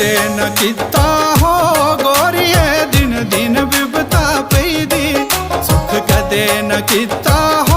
कदे न किता हो गोरिए दिन दिन बिपता पैदी सुख कदे न किता हो